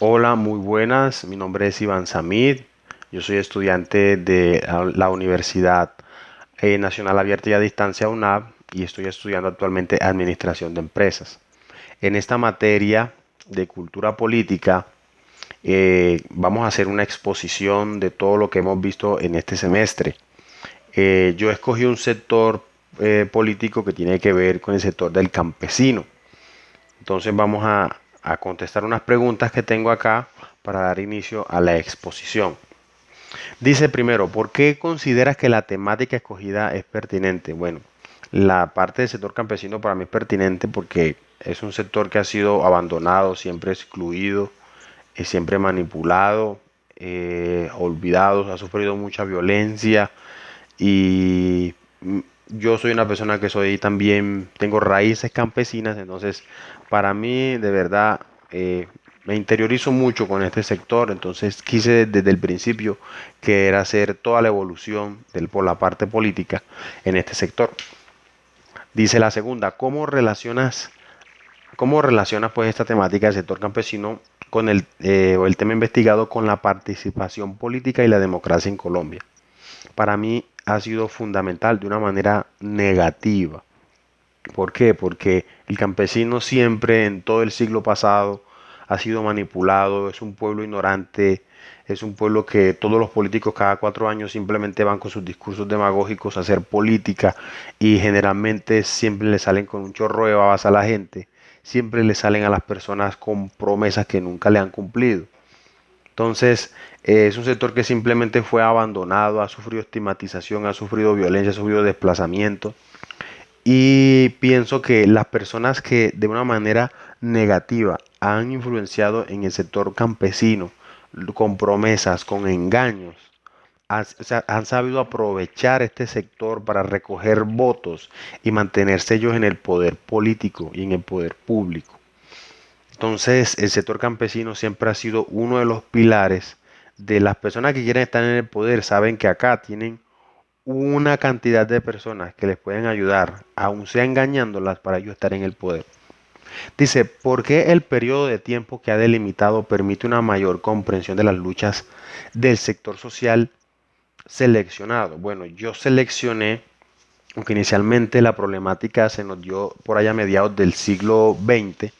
Hola, muy buenas. Mi nombre es Iván Samid. Yo soy estudiante de la Universidad Nacional Abierta y a Distancia UNAV y estoy estudiando actualmente Administración de Empresas. En esta materia de cultura política vamos a hacer una exposición de todo lo que hemos visto en este semestre. Yo escogí un sector político que tiene que ver con el sector del campesino. Entonces vamos a contestar unas preguntas que tengo acá para dar inicio a la exposición. Dice primero, ¿por qué consideras que la temática escogida es pertinente? Bueno, la parte del sector campesino para mí es pertinente porque es un sector que ha sido abandonado, siempre excluido, siempre manipulado, olvidado, ha sufrido mucha violencia y yo soy una persona que soy también, tengo raíces campesinas, entonces para mí de verdad me interiorizo mucho con este sector, entonces quise desde el principio que era hacer toda la evolución por la parte política en este sector. Dice la segunda, ¿cómo relacionas pues esta temática del sector campesino con o el tema investigado con la participación política y la democracia en Colombia? Para mí ha sido fundamental de una manera negativa. ¿Por qué? Porque el campesino siempre en todo el siglo pasado ha sido manipulado, es un pueblo ignorante, es un pueblo que todos los políticos cada 4 años simplemente van con sus discursos demagógicos a hacer política y generalmente siempre le salen con un chorro de babas a la gente, siempre le salen a las personas con promesas que nunca le han cumplido. Entonces, es un sector que simplemente fue abandonado, ha sufrido estigmatización, ha sufrido violencia, ha sufrido desplazamiento. Y pienso que las personas que de una manera negativa han influenciado en el sector campesino, con promesas, con engaños, o sea, han sabido aprovechar este sector para recoger votos y mantenerse ellos en el poder político y en el poder público. Entonces, el sector campesino siempre ha sido uno de los pilares de las personas que quieren estar en el poder. Saben que acá tienen una cantidad de personas que les pueden ayudar, aun sea engañándolas, para ellos estar en el poder. Dice, ¿por qué el periodo de tiempo que ha delimitado permite una mayor comprensión de las luchas del sector social seleccionado? Bueno, yo seleccioné, aunque inicialmente la problemática se nos dio por allá a mediados del siglo XX,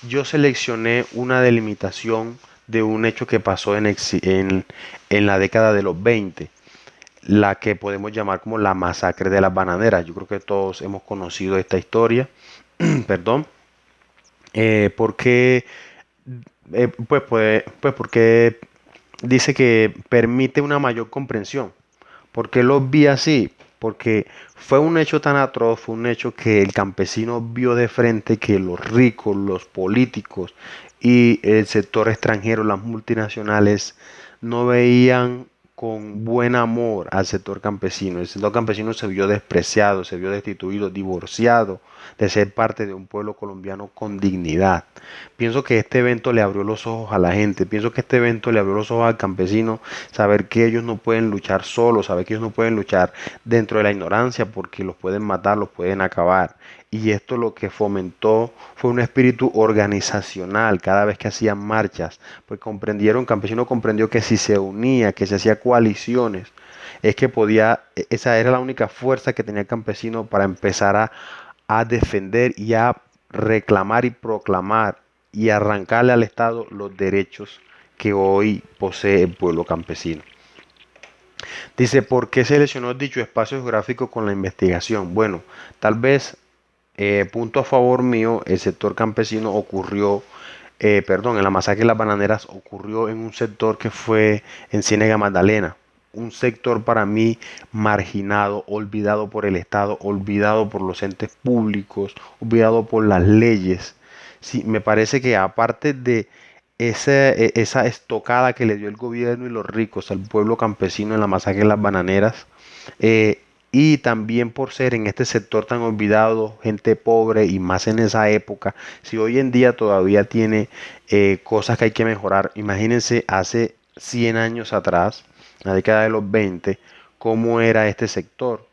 yo seleccioné una delimitación de un hecho que pasó en la década de los 20, la que podemos llamar como la masacre de las bananeras. Yo creo que todos hemos conocido esta historia, perdón, porque, porque dice que permite una mayor comprensión. ¿Por qué lo vi así? Porque fue un hecho tan atroz, fue un hecho que el campesino vio de frente que los ricos, los políticos y el sector extranjero, las multinacionales, no veían con buen amor al sector campesino. El sector campesino se vio despreciado, se vio destituido, divorciado de ser parte de un pueblo colombiano con dignidad. Pienso que este evento le abrió los ojos a la gente, pienso que este evento le abrió los ojos al campesino, saber que ellos no pueden luchar solos, saber que ellos no pueden luchar dentro de la ignorancia porque los pueden matar, los pueden acabar. Y esto lo que fomentó fue un espíritu organizacional cada vez que hacían marchas, pues comprendieron, el campesino comprendió que si se unía, que se hacía coaliciones, es que podía, esa era la única fuerza que tenía el campesino para empezar a defender y a reclamar y proclamar y arrancarle al Estado los derechos que hoy posee el pueblo campesino. Dice, ¿por qué seleccionó dicho espacio geográfico con la investigación? Bueno, tal vez, punto a favor mío, el sector campesino ocurrió, perdón, en la masacre de las bananeras ocurrió en un sector que fue en Ciénega Magdalena. Un sector para mí marginado, olvidado por el Estado, olvidado por los entes públicos, olvidado por las leyes. Sí, me parece que aparte de esa estocada que le dio el gobierno y los ricos al pueblo campesino en la masacre de las bananeras, eh, y también por ser en este sector tan olvidado, gente pobre y más en esa época, si hoy en día todavía tiene cosas que hay que mejorar, imagínense hace 100 años atrás, la década de los 20, cómo era este sector.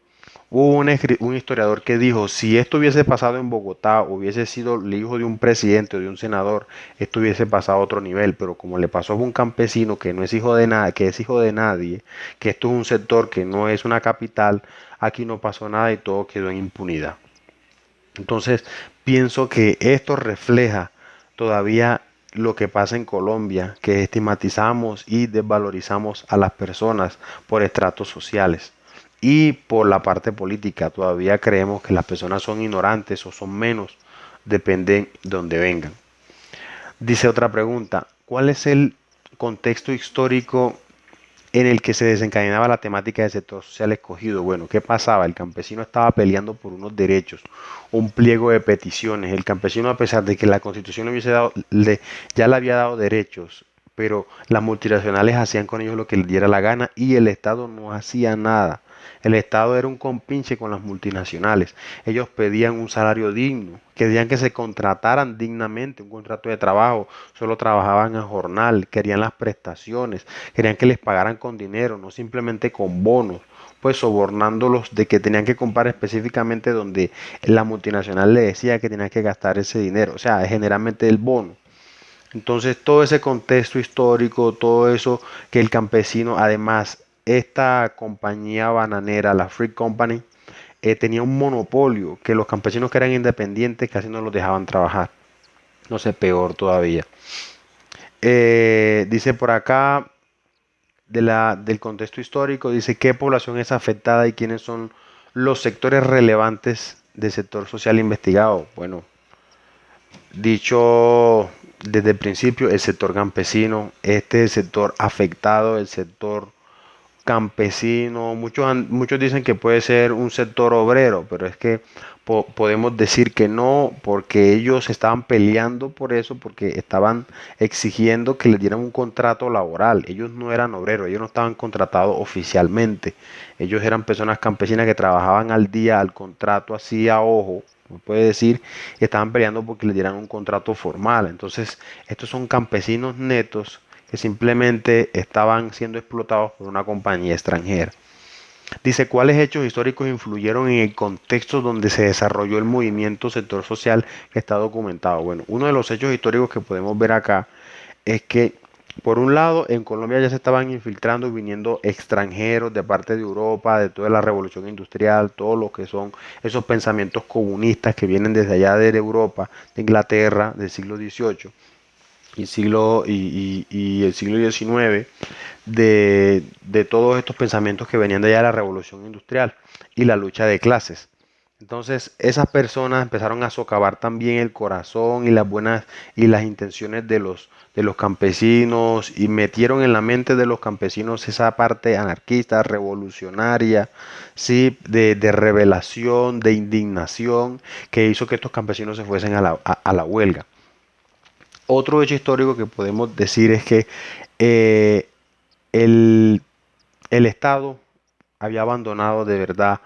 Hubo un historiador que dijo, si esto hubiese pasado en Bogotá, hubiese sido el hijo de un presidente o de un senador, esto hubiese pasado a otro nivel, pero como le pasó a un campesino que no es hijo de nada, que es hijo de nadie, que esto es un sector que no es una capital, aquí no pasó nada y todo quedó en impunidad. Entonces, pienso que esto refleja todavía lo que pasa en Colombia, que estigmatizamos y desvalorizamos a las personas por estratos sociales. Y por la parte política, todavía creemos que las personas son ignorantes o son menos, dependen de donde vengan. Dice otra pregunta, ¿cuál es el contexto histórico en el que se desencadenaba la temática del sector social escogido? Bueno, ¿qué pasaba? El campesino estaba peleando por unos derechos, un pliego de peticiones. El campesino, a pesar de que la constitución le hubiese dado, ya le había dado derechos, pero las multinacionales hacían con ellos lo que les diera la gana y el Estado no hacía nada. El Estado era un compinche con las multinacionales. Ellos pedían un salario digno, querían que se contrataran dignamente, un contrato de trabajo, solo trabajaban a jornal, querían las prestaciones, querían que les pagaran con dinero, no simplemente con bonos, pues sobornándolos de que tenían que comprar específicamente donde la multinacional le decía que tenían que gastar ese dinero, o sea, generalmente el bono. Entonces, todo ese contexto histórico, todo eso que el campesino, además, esta compañía bananera, la Free Company, tenía un monopolio que los campesinos que eran independientes casi no los dejaban trabajar. No sé, peor todavía. Dice por acá, del contexto histórico, dice qué población es afectada y quiénes son los sectores relevantes del sector social investigado. Bueno, dicho desde el principio, el sector campesino, este es el sector afectado, el sector campesino, muchos dicen que puede ser un sector obrero, pero es que podemos decir que no, porque ellos estaban peleando por eso, porque estaban exigiendo que les dieran un contrato laboral. Ellos no eran obreros, ellos no estaban contratados oficialmente. Ellos eran personas campesinas que trabajaban al día, al contrato así a ojo. Me puede decir, estaban peleando porque les dieran un contrato formal. Entonces, estos son campesinos netos que simplemente estaban siendo explotados por una compañía extranjera. Dice, ¿cuáles hechos históricos influyeron en el contexto donde se desarrolló el movimiento sector social que está documentado? Bueno, uno de los hechos históricos que podemos ver acá es que, por un lado, en Colombia ya se estaban infiltrando y viniendo extranjeros de parte de Europa, de toda la revolución industrial, todo lo que son esos pensamientos comunistas que vienen desde allá de Europa, de Inglaterra, del siglo XVIII y el siglo XIX de todos estos pensamientos que venían de allá de la revolución industrial y la lucha de clases. Entonces, esas personas empezaron a socavar también el corazón y las buenas y las intenciones de los campesinos y metieron en la mente de los campesinos esa parte anarquista, revolucionaria, ¿sí? De revelación, de indignación, que hizo que estos campesinos se fuesen a la huelga. Otro hecho histórico que podemos decir es que eh, el, el Estado había abandonado de verdad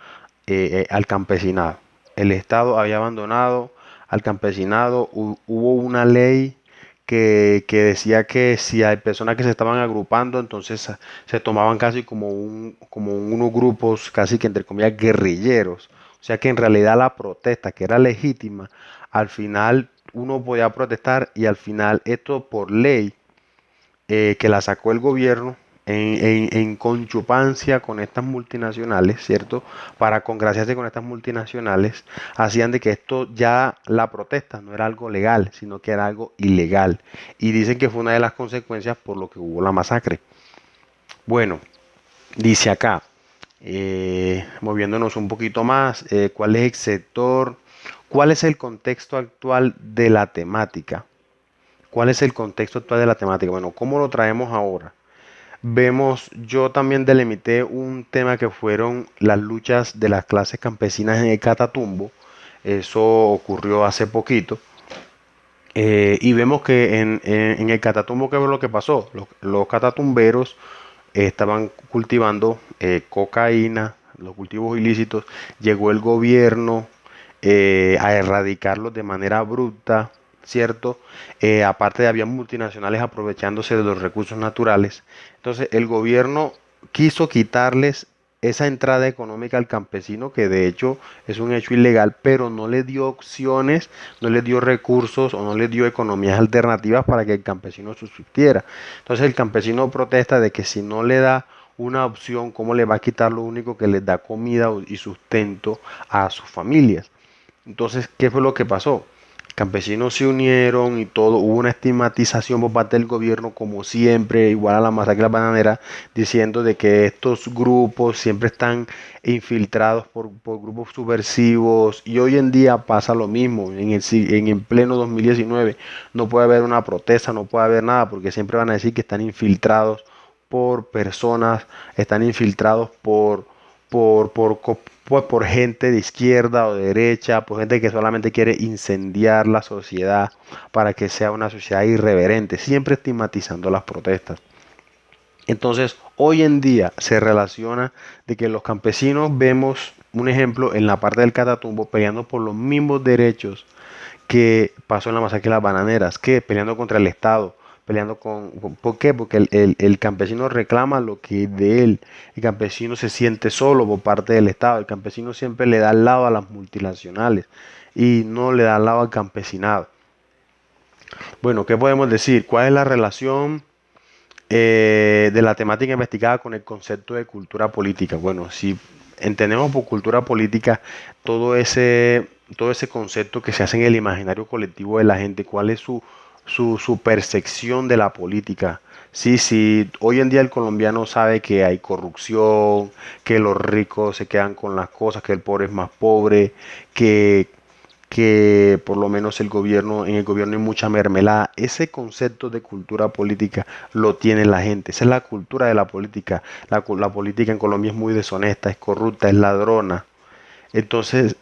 al campesinado. El Estado había abandonado al campesinado. Hubo una ley que decía que si hay personas que se estaban agrupando, entonces se tomaban casi como unos grupos, casi que entre comillas, guerrilleros. O sea que en realidad la protesta, que era legítima, al final uno podía protestar y al final esto por ley que la sacó el gobierno en conchupancia con estas multinacionales, ¿cierto? Para congraciarse con estas multinacionales, hacían de que esto ya la protesta no era algo legal, sino que era algo ilegal. Y dicen que fue una de las consecuencias por lo que hubo la masacre. Bueno, dice acá, moviéndonos un poquito más, ¿cuál es el sector? ¿Cuál es el contexto actual de la temática? ¿Cuál es el contexto actual de la temática? Bueno, ¿cómo lo traemos ahora? Vemos, yo también delimité un tema que fueron las luchas de las clases campesinas en el Catatumbo. Eso ocurrió hace poquito. Y vemos que en el Catatumbo, ¿qué fue lo que pasó? Los catatumberos estaban cultivando cocaína, los cultivos ilícitos. Llegó el gobierno a erradicarlos de manera abrupta, ¿cierto? Aparte había multinacionales aprovechándose de los recursos naturales. Entonces el gobierno quiso quitarles esa entrada económica al campesino, que de hecho es un hecho ilegal, pero no le dio opciones, no le dio recursos o no le dio economías alternativas para que el campesino subsistiera. Entonces el campesino protesta de que si no le da una opción, ¿cómo le va a quitar lo único que les da comida y sustento a sus familias? Entonces, ¿qué fue lo que pasó? Campesinos se unieron y todo, hubo una estigmatización por parte del gobierno, como siempre, igual a la masacre de la bananera, diciendo de que estos grupos siempre están infiltrados por grupos subversivos, y hoy en día pasa lo mismo, en pleno 2019 no puede haber una protesta, no puede haber nada, porque siempre van a decir que están infiltrados por personas, están infiltrados por, por, co- por gente de izquierda o de derecha, por gente que solamente quiere incendiar la sociedad para que sea una sociedad irreverente, siempre estigmatizando las protestas. Entonces, hoy en día se relaciona de que los campesinos vemos un ejemplo en la parte del Catatumbo peleando por los mismos derechos que pasó en la masacre de las bananeras, que peleando contra el Estado, peleando ¿por qué? Porque el campesino reclama lo que es de él, el campesino se siente solo por parte del Estado, el campesino siempre le da al lado a las multinacionales y no le da al lado al campesinado. Bueno, ¿qué podemos decir? ¿Cuál es la relación de la temática investigada con el concepto de cultura política? Bueno, si entendemos por cultura política todo ese concepto que se hace en el imaginario colectivo de la gente, cuál es su percepción de la política. Sí, sí, hoy en día el colombiano sabe que hay corrupción, que los ricos se quedan con las cosas, que el pobre es más pobre, que que por lo menos en el gobierno hay mucha mermelada. Ese concepto de cultura política lo tiene la gente. Esa es la cultura de la política. La política en Colombia es muy deshonesta, es corrupta, es ladrona. Entonces,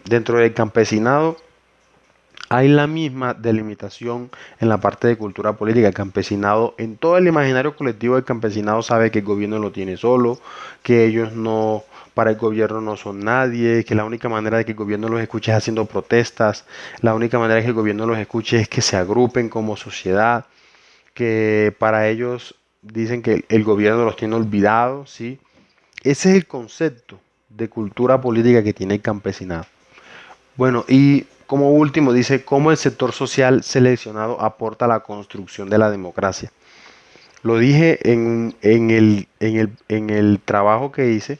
dentro del campesinado hay la misma delimitación en la parte de cultura política. El campesinado, en todo el imaginario colectivo del campesinado sabe que el gobierno lo tiene solo, que ellos no, para el gobierno no son nadie, que la única manera de que el gobierno los escuche es haciendo protestas, la única manera de que el gobierno los escuche es que se agrupen como sociedad, que para ellos dicen que el gobierno los tiene olvidados, ¿sí? Ese es el concepto de cultura política que tiene el campesinado. Bueno, y como último dice cómo el sector social seleccionado aporta a la construcción de la democracia. Lo dije en el trabajo que hice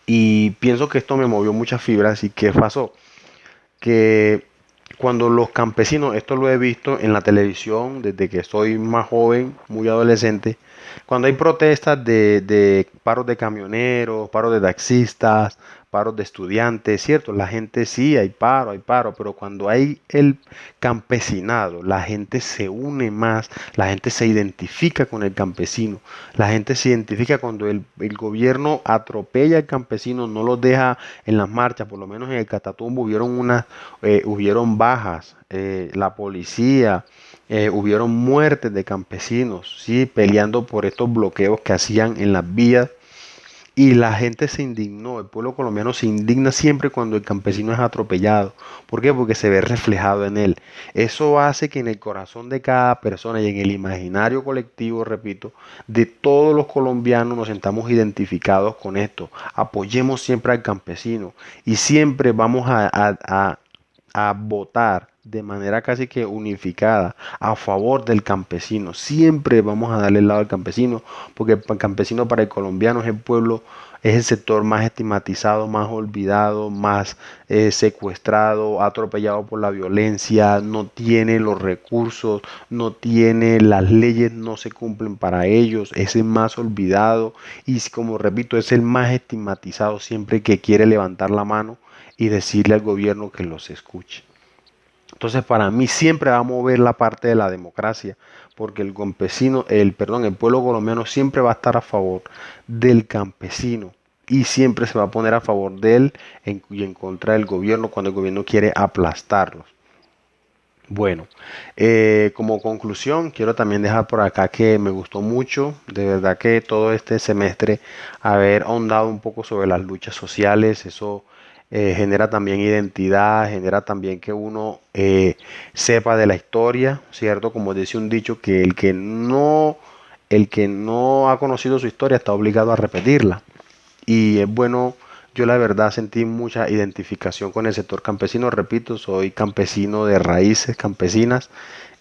y pienso que esto me movió muchas fibras. ¿Y qué pasó? Que cuando los campesinos, esto lo he visto en la televisión desde que soy más joven, muy adolescente, cuando hay protestas de paros de camioneros, paros de taxistas, paros de estudiantes, ¿cierto? La gente sí, hay paro, pero cuando hay el campesinado, la gente se une más, la gente se identifica con el campesino, la gente se identifica cuando el gobierno atropella al campesino, no los deja en las marchas, por lo menos en el Catatumbo hubieron bajas, la policía, hubieron muertes de campesinos, ¿sí? Peleando por estos bloqueos que hacían en las vías. Y la gente se indignó, el pueblo colombiano se indigna siempre cuando el campesino es atropellado. ¿Por qué? Porque se ve reflejado en él. Eso hace que en el corazón de cada persona y en el imaginario colectivo, repito, de todos los colombianos nos sentamos identificados con esto. Apoyemos siempre al campesino y siempre vamos a votar de manera casi que unificada a favor del campesino. Siempre vamos a darle el lado al campesino, porque el campesino para el colombiano es el pueblo, es el sector más estigmatizado, más olvidado, más secuestrado, atropellado por la violencia, no tiene los recursos, no tiene las leyes, no se cumplen para ellos, es el más olvidado y como repito, es el más estigmatizado siempre que quiere levantar la mano y decirle al gobierno que los escuche. Entonces, para mí siempre va a mover la parte de la democracia, porque el campesino, el pueblo colombiano siempre va a estar a favor del campesino y siempre se va a poner a favor de él y en contra del gobierno cuando el gobierno quiere aplastarlos. Bueno, como conclusión, quiero también dejar por acá que me gustó mucho, de verdad que todo este semestre haber ahondado un poco sobre las luchas sociales, eso genera también identidad, genera también que uno sepa de la historia, ¿cierto? Como dice un dicho, que el que no ha conocido su historia está obligado a repetirla. y es bueno, yo la verdad sentí mucha identificación con el sector campesino, repito, soy campesino de raíces campesinas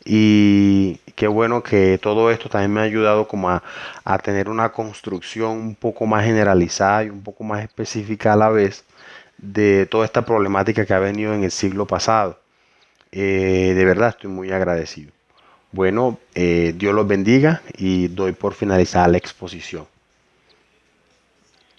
y qué bueno que todo esto también me ha ayudado como a tener una construcción un poco más generalizada y un poco más específica a la vez de toda esta problemática que ha venido en el siglo pasado. De verdad estoy muy agradecido. Bueno, Dios los bendiga y doy por finalizada la exposición.